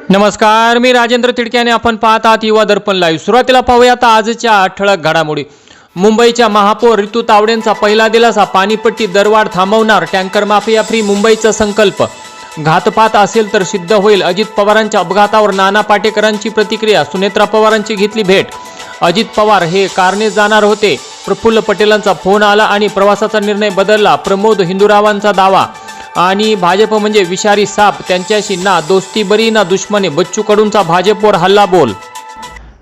नमस्कार, मी राजेंद्र तिडके आणि आपण पाहत आहात युवा दर्पण लाईव्ह। सुरुवातीला पाहूयात आजच्या ठळक घडामोडी। मुंबईच्या महापौर ऋतू तावडेंचा पहिला दिलासा, पाणीपट्टी दरवाढ थांबवणार, टँकर माफिया फ्री मुंबईचा संकल्प, घातपात असेल तर सिद्ध होईल, अजित पवारांच्या अपघातावर नाना पाटेकरांची प्रतिक्रिया, सुनेत्रा पवारांची घेतली भेट, अजित पवार हे कारने जाणार होते, प्रफुल्ल पटेलांचा फोन आला आणि प्रवासाचा निर्णय बदलला, प्रमोद हिंदुरावांचा दावा, आणि भाजप म्हणजे विषारी साप, त्यांच्याशी ना दोस्ती बरी ना दुश्मनी, बच्चू कडूंचा भाजपवर हल्ला बोल।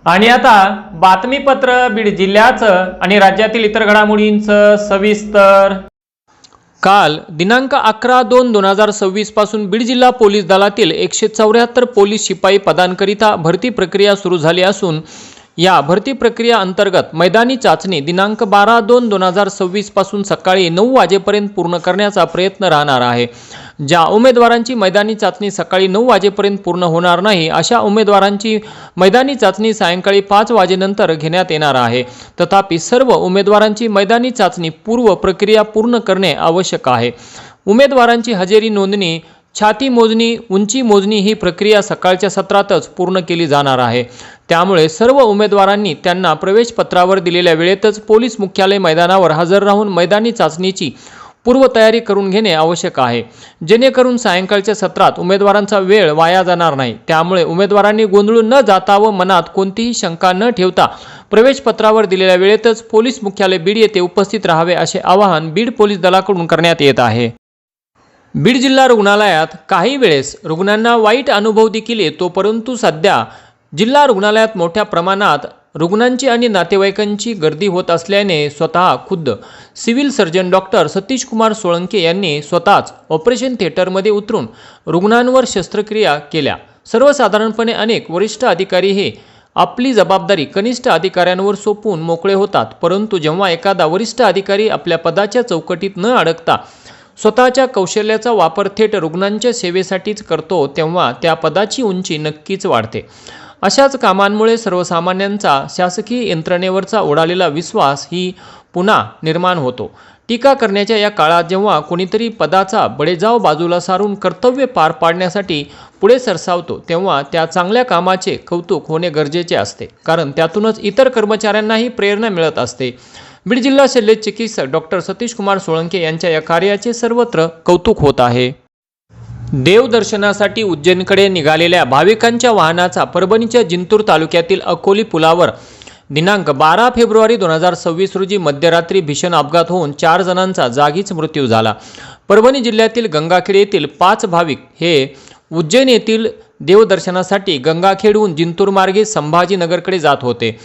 आणि आता बातमीपत्र बीड जिल्ह्याचं आणि राज्यातील इतर घडामोडींचं सविस्तर। काल दिनांक 11/2/2026 पासून बीड जिल्हा पोलीस दलातील 174 पोलीस शिपाई पदांकरिता भरती प्रक्रिया सुरू झाली असून या भरती प्रक्रिया अंतर्गत मैदानी चाचणी दिनांक 12/2/2026 पासून सकाळी 9 वाजेपर्यंत पूर्ण करण्याचा प्रयत्न राहणार आहे। ज्या उमेदवारांची मैदानी चाचणी सकाळी 9 वाजेपर्यंत पूर्ण होणार नाही अशा उमेदवारांची मैदानी चाचणी सायंकाळी 5 वाजेनंतर घेण्यात येणार आहे। तथापि सर्व उमेदवारांची मैदानी चाचणी पूर्व प्रक्रिया पूर्ण करणे आवश्यक आहे। उमेदवारांची हजेरी नोंदणी, छाती मोजणी, उंची मोजणी ही प्रक्रिया सकाळच्या सत्रातच पूर्ण केली जाणार आहे। त्यामुळे सर्व उमेदवारांनी त्यांना प्रवेश पत्रावर दिलेल्या वेळेतच पोलीस मुख्यालय मैदानावर हजर राहून मैदानी चाचणीची पूर्वतयारी करून घेणे आवश्यक आहे, जेणेकरून सायंकाळच्या सत्रात उमेदवारांचा वेळ वाया जाणार नाही। त्यामुळे उमेदवारांनी गोंधळून न जाता व मनात कोणतीही शंका न ठेवता प्रवेश पत्रावर दिलेल्या वेळेतच पोलीस मुख्यालय बीड येथे उपस्थित राहावे असे आवाहन बीड पोलीस दलाकडून करण्यात येत आहे। बीड जिल्हा रुग्णालयात काही वेळेस रुग्णांना वाईट अनुभव देखील येतो, परंतु सध्या जिल्हा रुग्णालयात मोठ्या प्रमाणात रुग्णांची आणि नातेवाईकांची गर्दी होत असल्याने स्वतः खुद्द civil surgeon doctor Satish Kumar Solanke यांनी स्वतःच ऑपरेशन थिएटरमध्ये उतरून रुग्णांवर शस्त्रक्रिया केल्या। सर्वसाधारणपणे अनेक वरिष्ठ अधिकारी हे आपली जबाबदारी कनिष्ठ अधिकाऱ्यांवर सोपवून मोकळे होतात, परंतु जेव्हा एखादा वरिष्ठ अधिकारी आपल्या पदाच्या चौकटीत न अडकता स्वतःच्या कौशल्याचा वापर थेट रुग्णांच्या सेवेसाठीच करतो, तेव्हा त्या पदाची उंची नक्कीच वाढते। अशाच कामांमुळे सर्वसामान्यांचा शासकीय यंत्रणेवरचा उडालेला विश्वास ही पुन्हा निर्माण होतो। टीका करण्याच्या या काळात जेव्हा कोणीतरी पदाचा बडेजाव बाजूला सारून कर्तव्य पार पाडण्यासाठी पुढे सरसावतो, तेव्हा त्या चांगल्या कामाचे कौतुक होणे गरजेचे असते, कारण त्यातूनच इतर कर्मचाऱ्यांनाही प्रेरणा मिळत असते। बीड जिल्हा शल्य चिकित्सक डॉक्टर सतीश कुमार सोळंके यांच्या या कार्याचे सर्वत्र कौतुक होत आहे। देवदर्शनासाठी उज्जैनकडे निघालेल्या भाविकांच्या वाहनाचा परभणीच्या जिंतूर तालुक्यातील अकोली पुलावर दिनांक 12 फेब्रुवारी 2026 रोजी मध्यरात्री भीषण अपघात होऊन 4 जणांचा जागीच मृत्यू झाला। परभणी जिल्ह्यातील गंगाखेड येथील 5 भाविक हे उज्जैन येथील देवदर्शनासाठी गंगाखेडहून जिंतूर मार्गे संभाजीनगरकडे जात होते।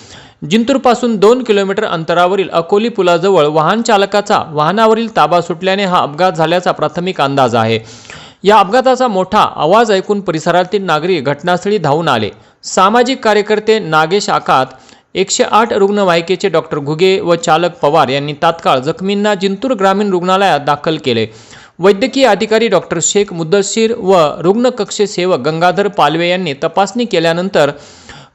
जिंतूरपासून 2 किलोमीटर अंतरावरील अकोली पुलाजवळ वाहन चालकाचा वाहनावरील ताबा सुटल्याने हा अपघात झाल्याचा प्राथमिक अंदाज आहे। या अपघाताचा मोठा आवाज ऐकून परिसरातील नागरिक घटनास्थळी धावून आले। सामाजिक कार्यकर्ते नागेश आकात, 108 रुग्णवाहिकेचे डॉक्टर घुगे व चालक पवार यांनी तात्काळ जखमींना जिंतूर ग्रामीण रुग्णालयात दाखल केले। वैद्यकीय अधिकारी डॉक्टर शेख मुद्दशीर व रुग्णकक्ष सेवक गंगाधर पालवे यांनी तपासणी केल्यानंतर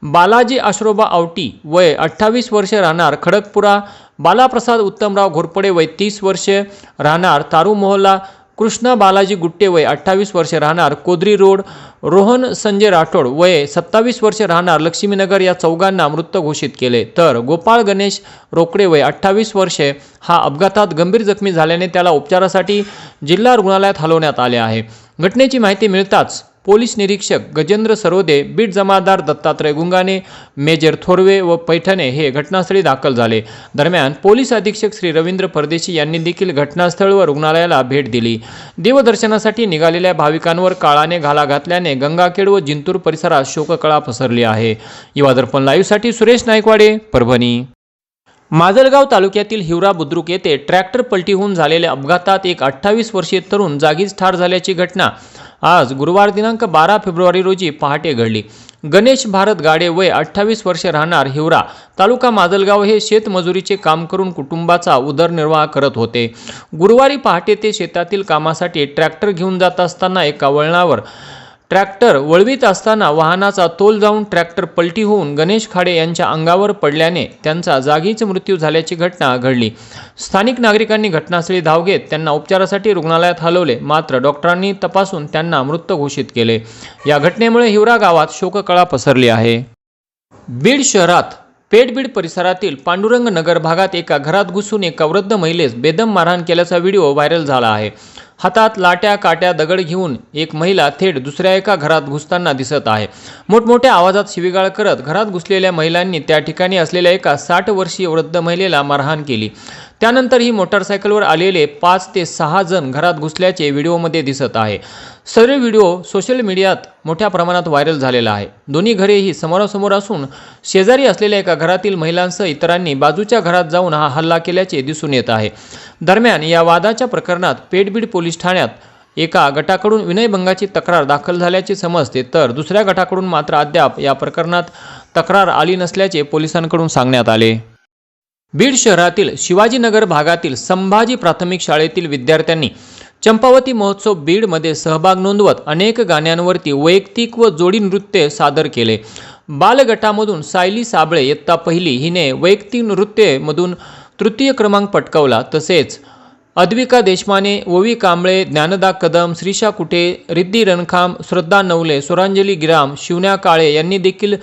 बालाजी आश्रोबा आवटी वय 28 वर्षे राहणार खडकपुरा, बालाप्रसाद उत्तमराव घोरपडे वय 30 वर्षे राहणार तारू मोहल्ला, कृष्णा बालाजी गुट्टे वय 28 वर्षे राहणार कोदरी रोड, रोहन संजय राठोड वय 27 वर्षे राहणार लक्ष्मीनगर या चौघांना मृत घोषित केले, तर गोपाळ गणेश रोकडे वय 28 वर्षे हा अपघातात गंभीर जखमी झाल्याने त्याला उपचारासाठी जिल्हा रुग्णालयात हलवण्यात आले आहे। घटनेची माहिती मिळताच पोलीस निरीक्षक गजेंद्र सरोदे, बीड जमादार दत्तात्रय गुंगाने, मेजर थोरवे व पैठणे हे घटनास्थळी दाखल झाले। दरम्यान पोलीस अधीक्षक श्री रवींद्र परदेशी यांनी देखील घटनास्थळ व रुग्णालयाला भेट दिली। देवदर्शनासाठी निघालेल्या भाविकांवर काळाने घाला घातल्याने गंगाखेड व जिंतूर परिसरात शोककळा पसरली आहे। युवा दर्पण लाईव्हसाठी सुरेश नाईकवाडे, परभणी। माजलगाव तालुक्यातील हिवरा बुद्रुक येथे ट्रॅक्टर पलटी होऊन झालेल्या अपघातात एक 28 वर्षीय तरुण जागीच ठार झाल्याची घटना आज गुरुवार दिनांक 12 फेब्रुवारी रोजी पहाटे घडली। गणेश भारत गाडे वय 28 वर्षे राहणार हिवरा तालुका माजलगाव हे शेतमजुरीचे काम करून कुटुंबाचा उदरनिर्वाह करत होते। गुरुवारी पहाटे ते शेतातील कामासाठी ट्रॅक्टर घेऊन जात असताना एका वळणावर ट्रॅक्टर वळवीत असताना वाहनाचा तोल जाऊन ट्रॅक्टर पलटी होऊन गणेश खाडे यांच्या अंगावर पडल्याने त्यांचा जागीच मृत्यू झाल्याची घटना घडली। स्थानिक नागरिकांनी घटनास्थळी धाव घेत त्यांना उपचारासाठी रुग्णालयात हलवले, मात्र डॉक्टरांनी तपासून त्यांना मृत घोषित केले। या घटनेमुळे हिवरा गावात शोककळा पसरली आहे। बीड शहरात पेठबीड परिसरातील पांडुरंग नगर भागात एका घरात घुसून एका वृद्ध महिलेस बेदम मारहाण केल्याचा व्हिडिओ व्हायरल झाला आहे। हातात लाट्या काट्या दगड घेऊन एक महिला थेट दुसऱ्या एका घरात घुसताना दिसत आहे। मोठमोठ्या आवाजात शिवीगाळ करत घरात घुसलेल्या महिलांनी त्या ठिकाणी असलेल्या एका 60 वर्षीय वृद्ध महिलेला मारहाण केली। त्यानंतर ही मोटारसायकलवर आलेले 5 ते 6 जण घरात घुसल्याचे व्हिडिओमध्ये दिसत आहे। सदर व्हिडिओ सोशल मीडियात मोठ्या प्रमाणात व्हायरल झालेला आहे। दोन्ही घरे ही समोरासमोर असून शेजारी असलेल्या एका घरातील महिलांसह इतरांनी बाजूच्या घरात जाऊन हा हल्ला केल्याचे दिसून येत आहे। दरम्यान या वादाच्या प्रकरणात पेठबीड पोलीस ठाण्यात एका गटाकडून विनयभंगाची तक्रार दाखल झाल्याचे समजते, तर दुसऱ्या गटाकडून मात्र अद्याप या प्रकरणात तक्रार आली नसल्याचे पोलिसांकडून सांगण्यात आले। बीड शहरातील शिवाजीनगर भागातील संभाजी प्राथमिक शाळेतील विद्यार्थ्यांनी चंपावती महोत्सव बीडमध्ये सहभाग नोंदवत अनेक गाण्यांवरती वैयक्तिक व जोडी नृत्य सादर केले। बालगटामधून सायली साबळे इयत्ता पहिली हिने वैयक्तिक नृत्यमधून तृतीय क्रमांक पटकावला, तसेच अद्विका देशमाने, ओवी कांबळे, ज्ञानदा कदम, श्रीषा कुटे, रिद्धी रणखाम, श्रद्धा नवले, स्वरांजली गिराम, शिवण्या काळे यांनी देखील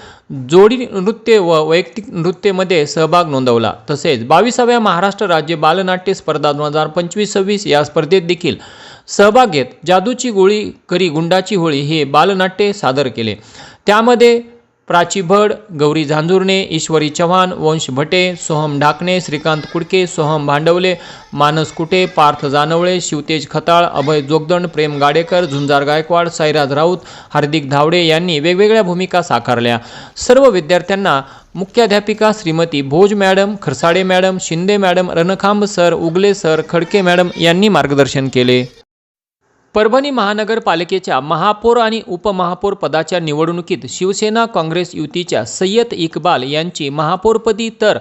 जोडी नृत्य व वैयक्तिक नृत्यमध्ये सहभाग नोंदवला। तसेच 22व्या महाराष्ट्र राज्य बालनाट्य स्पर्धा 2025-26 या स्पर्धेत देखील सहभाग घेत जादूची गोळी करी गुंडाची होळी हे बालनाट्य सादर केले। त्यामध्ये प्राची भड, गौरी झांजुर्णे, ईश्वरी चव्हाण, वंश भटे, सोहम ढाकणे, श्रीकांत कुडके, सोहम भांडवले, मानस कुटे, पार्थ जानवळे, शिवतेज खताळ, अभय जोगदंड, प्रेम गाडेकर, झुंजार गायकवाड, साईराज राऊत, हार्दिक धावडे यांनी वेगवेगळ्या भूमिका साकारल्या। सर्व विद्यार्थ्यांना मुख्याध्यापिका Shrimati Bhoj madam, Kharsade madam, Shinde madam, Rankhamb sir, Ugale sir, Khadke madam यांनी मार्गदर्शन केले। परभणी महानगरपालिकेच्या महापौर आणि उपमहापौर पदाच्या निवडणुकीत शिवसेना काँग्रेस युतीच्या सय्यद इक्बाल यांची महापौरपदी तर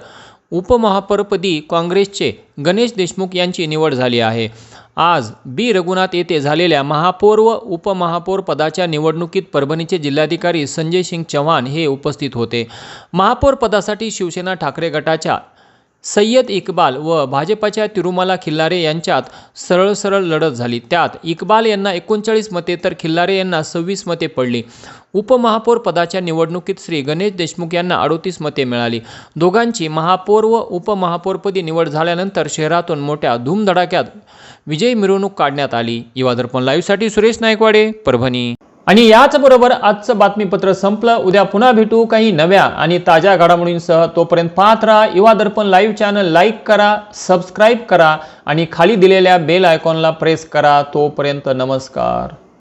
उपमहापौरपदी काँग्रेसचे गणेश देशमुख यांची निवड झाली आहे। आज बी रघुनाथ येथे झालेल्या महापौर व उपमहापौर पदाच्या निवडणुकीत परभणीचे जिल्हाधिकारी संजय सिंग चव्हाण हे उपस्थित होते। महापौर पदासाठी शिवसेना ठाकरे गटाच्या सय्यद इक्बाल व भाजपाच्या तिरुमाला खिल्लारे यांच्यात सरळ लढत झाली। त्यात इक्बाल यांना 39 मते तर खिल्लारे यांना 26 मते पडली। उपमहापौर पदाच्या निवडणुकीत श्री गणेश देशमुख यांना 38 मते मिळाली। दोघांची महापौर व उपमहापौरपदी निवड झाल्यानंतर शहरातून मोठ्या धूमधडाक्यात विजयी मिरवणूक काढण्यात आली। युवा दर्पण लाईव्हसाठी सुरेश नायकवाडे, परभणी। आणि याचबरोबर आजचं बातमीपत्र संपलं। उद्या पुन्हा भेटू काही नव्या आणि ताज्या घडामोडींसह। तोपर्यंत पाहत राहा युवा दर्पण लाईव्ह चॅनल, लाईक करा, सबस्क्राईब करा आणि खाली दिलेल्या बेल आयकॉनला प्रेस करा। तोपर्यंत नमस्कार।